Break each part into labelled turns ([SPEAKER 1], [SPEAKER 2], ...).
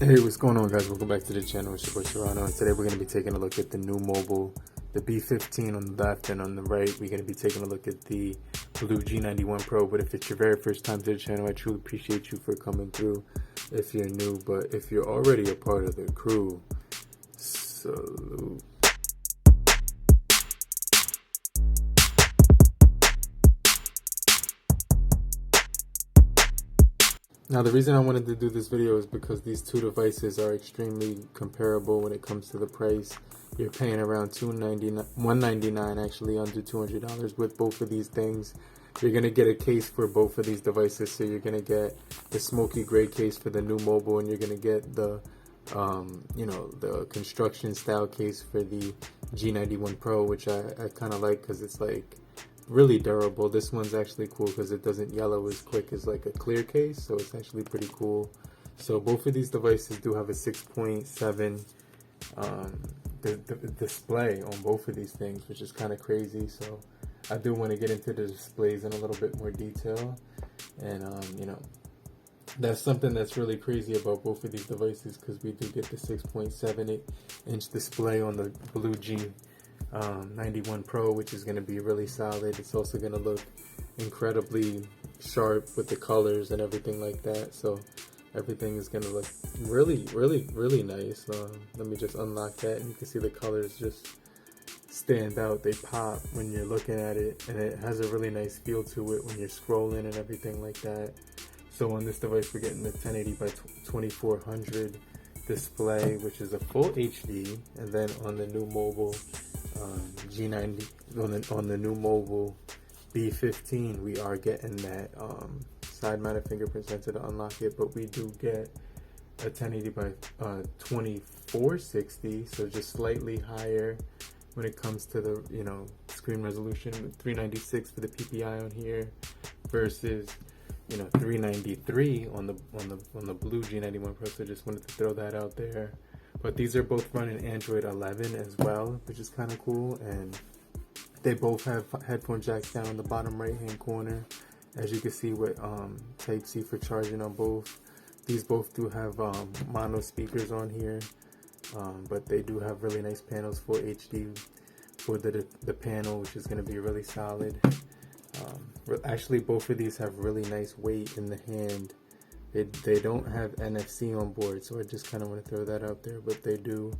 [SPEAKER 1] Hey, what's going on, guys? Welcome back to the channel. It's your boy Cyrano, and today we're going to be taking a look at the new mobile, the B15 on the left, and on the right we're going to be taking a look at the BLU G91 Pro. But if it's your very first time to the channel, I truly appreciate you for coming through if you're new. But if you're already a part of the crew, salute. Now, the reason I wanted to do this video is because these two devices are extremely comparable when it comes to the price. You're paying around $199, actually under $200 with both of these things. You're going to get a case for both of these devices, so you're going to get the smoky gray case for the new mobile, and you're going to get the the construction style case for the G91 Pro, which I kind of like because it's like really durable. This one's actually cool because it doesn't yellow as quick as like a clear case, so it's actually pretty cool. So both of these devices do have a 6.7 display on both of these things, which is kind of crazy. So I do want to get into the displays in a little bit more detail, and that's something that's really crazy about both of these devices, because we do get the 6.7-inch display on the BLU G91 Pro, which is going to be really solid. It's also going to look incredibly sharp with the colors and everything like that. So everything is going to look really nice. Let me just unlock that, and you can see the colors just stand out. They pop when you're looking at it, and it has a really nice feel to it when you're scrolling and everything like that. So on this device we're getting the 1080 by 2400 display, which is a full HD, and then on the new mobile G90, on the new mobile B15, we are getting that side mounted fingerprint sensor to unlock it, but we do get a 1080 by 2460, so just slightly higher when it comes to the screen resolution, 396 for the PPI on here versus 393 on the BLU G91 Pro. So just wanted to throw that out there. But these are both running Android 11 as well, which is kind of cool, and they both have headphone jacks down in the bottom right hand corner, as you can see, with Type-C for charging on both. These both do have mono speakers on here, but they do have really nice panels for HD for the panel, which is going to be really solid. Actually, both of these have really nice weight in the hand. They don't have NFC on board, so I just kind of want to throw that out there, but they do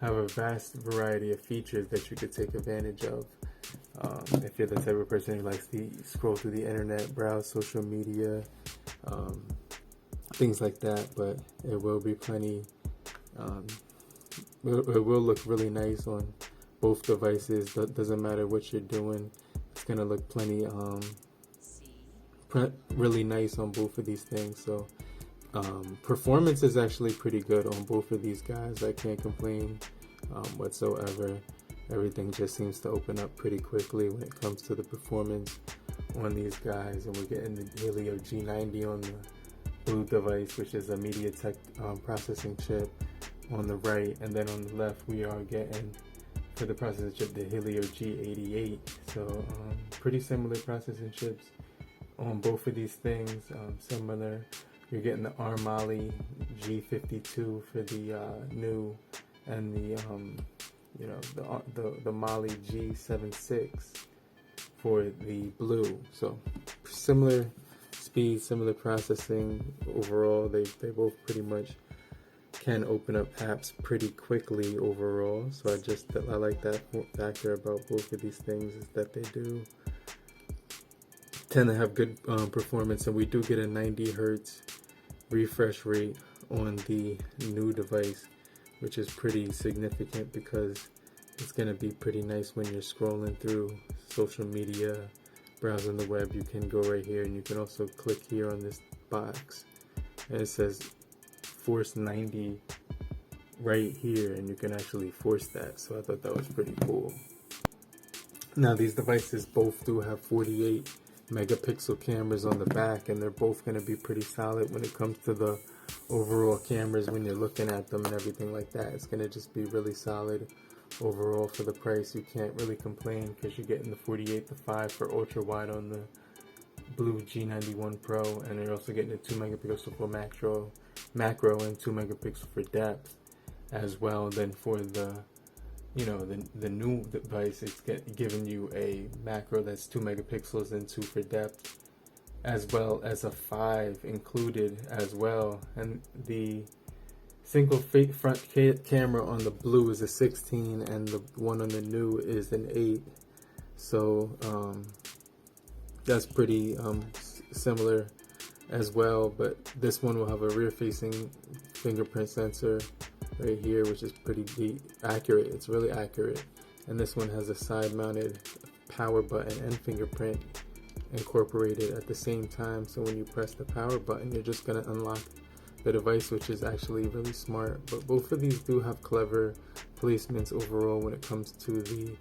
[SPEAKER 1] have a vast variety of features that you could take advantage of if you're the type of person who likes to scroll through the internet, browse social media, things like that. But it will be plenty, it will look really nice on both devices. Doesn't matter what you're doing, it's gonna look plenty really nice on both of these things. So performance is actually pretty good on both of these guys. I can't complain whatsoever. Everything just seems to open up pretty quickly when it comes to the performance on these guys. And we're getting the Helio G90 on the BLU device, which is a MediaTek processing chip on the right, and then on the left we are getting, for the processing chip, the Helio G88. So pretty similar processing chips on both of ththese things. Similar, you're getting the ARM Mali G52 for the new, and the Mali G76 for the BLU. So similar speed, similar processing. Overall, they both pretty much can open up apps pretty quickly overall. So I like that factor about both of these things, is that they do tend to have good performance, and we do get a 90 Hertz refresh rate on the new device, which is pretty significant because it's going to be pretty nice when you're scrolling through social media, browsing the web. You can go right here, and you can also click here on this box, and it says force 90 right here, and you can actually force that. So I thought that was pretty cool. Now, these devices both do have 48 megapixel cameras on the back, and they're both going to be pretty solid when it comes to the overall cameras. When you're looking at them and everything like that, it's going to just be really solid overall. For the price, you can't really complain, because you're getting the 48-5 for ultra wide on the BLU G91 Pro, and you're also getting the 2 megapixel for macro macro and 2 megapixels for depth as well. Then for the the new device, it's giving you a macro that's 2 megapixels and 2 for depth, as well as a 5 included as well. And the single front camera on the Blue is a 16, and the one on the new is an 8. So that's pretty similar as well, but this one will have a rear-facing fingerprint sensor right here, which is pretty accurate. It's really accurate. And this one has a side-mounted power button and fingerprint incorporated at the same time. So when you press the power button, you're just going to unlock the device, which is actually really smart. But both of these do have clever placements overall when it comes to the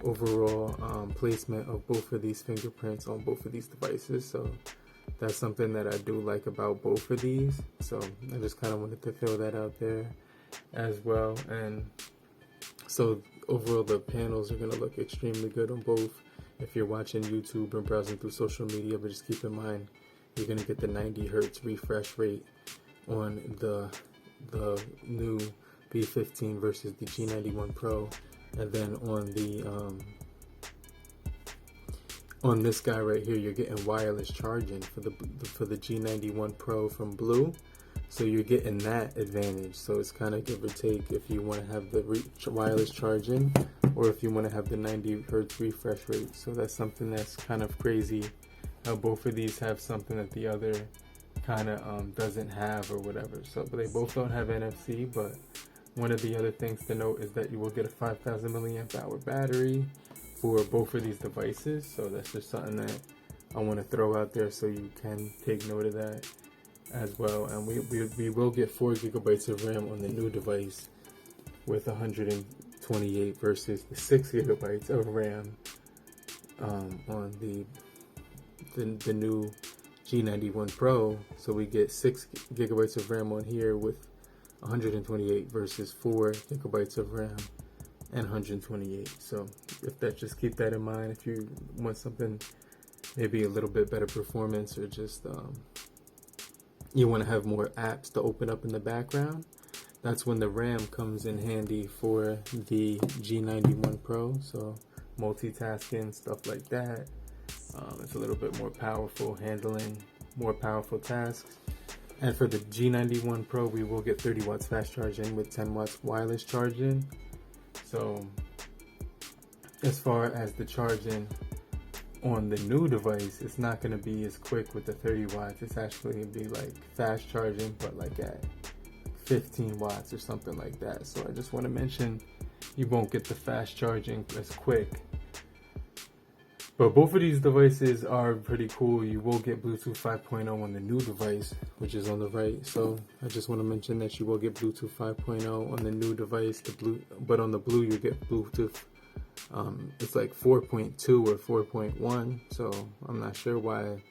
[SPEAKER 1] overall placement of both of these fingerprints on both of these devices. So that's something that I do like about both of these. So I just kind of wanted to throw that out there as well. And so overall, the panels are going to look extremely good on both if you're watching YouTube and browsing through social media. But just keep in mind, you're going to get the 90 hertz refresh rate on the new B15 versus the G91 Pro. And then on the on this guy right here, you're getting wireless charging for the G91 Pro from BLU. So you're getting that advantage. So it's kind of give or take if you want to have the wireless charging, or if you want to have the 90 hertz refresh rate. So that's something that's kind of crazy. Both of these have something that the other kind of doesn't have or whatever. So, but they both don't have NFC. But one of the other things to note is that you will get a 5,000 milliamp hour battery for both of these devices. So that's just something that I want to throw out there, so you can take note of that as well. And we will get 4 gigabytes of RAM on the new device with 128 versus the 6 gigabytes of RAM on the new G91 Pro. So we get 6 gigabytes of RAM on here with 128 versus 4 gigabytes of RAM and 128. So if that, just keep that in mind if you want something maybe a little bit better performance, or just you want to have more apps to open up in the background. That's when the RAM comes in handy for the G91 Pro. So multitasking, stuff like that. It's a little bit more powerful, handling more powerful tasks. And for the G91 Pro, we will get 30 watts fast charging with 10 watts wireless charging. So as far as the charging on the new device, it's not going to be as quick with the 30 watts. It's actually going to be like fast charging, but like at 15 watts or something like that. So I just want to mention, you won't get the fast charging as quick. But both of these devices are pretty cool. You will get Bluetooth 5.0 on the new device, which is on the right. So I just want to mention that you will get Bluetooth 5.0 on the new device. But on the Blue, you get Bluetooth. It's like 4.2 or 4.1. So I'm not sure why,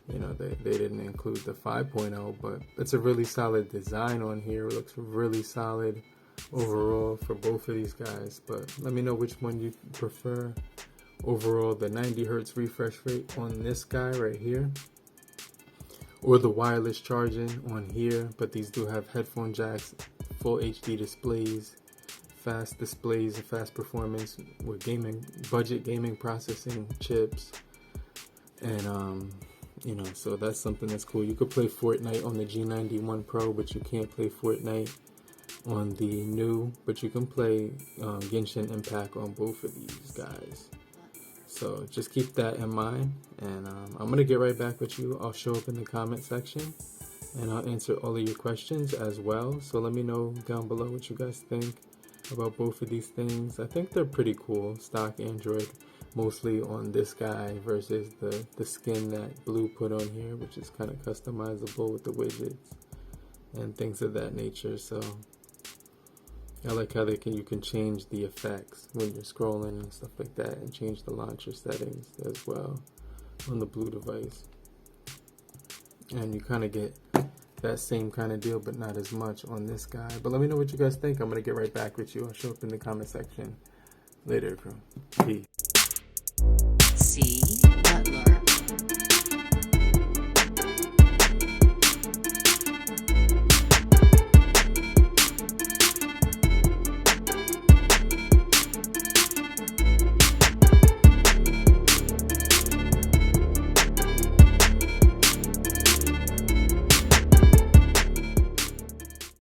[SPEAKER 1] they didn't include the 5.0. But it's a really solid design on here. It looks really solid overall for both of these guys. But let me know which one you prefer. Overall, the 90 hertz refresh rate on this guy right here, or the wireless charging on here. But these do have headphone jacks, full HD displays, fast displays, and fast performance with budget gaming processing chips. And so that's something that's cool. You could play Fortnite on the G91 Pro, but you can't play Fortnite on the new. But you can play Genshin Impact on both of these guys. So just keep that in mind, and I'm going to get right back with you. I'll show up in the comment section, and I'll answer all of your questions as well. So let me know down below what you guys think about both of these things. I think they're pretty cool. Stock Android mostly on this guy versus the skin that BLU put on here, which is kind of customizable with the widgets and things of that nature. So I like how you can change the effects when you're scrolling and stuff like that, and change the launcher settings as well on the BLU device. And you kind of get that same kind of deal, but not as much on this guy. But let me know what you guys think. I'm going to get right back with you. I'll show up in the comment section later, crew. Peace.
[SPEAKER 2] See?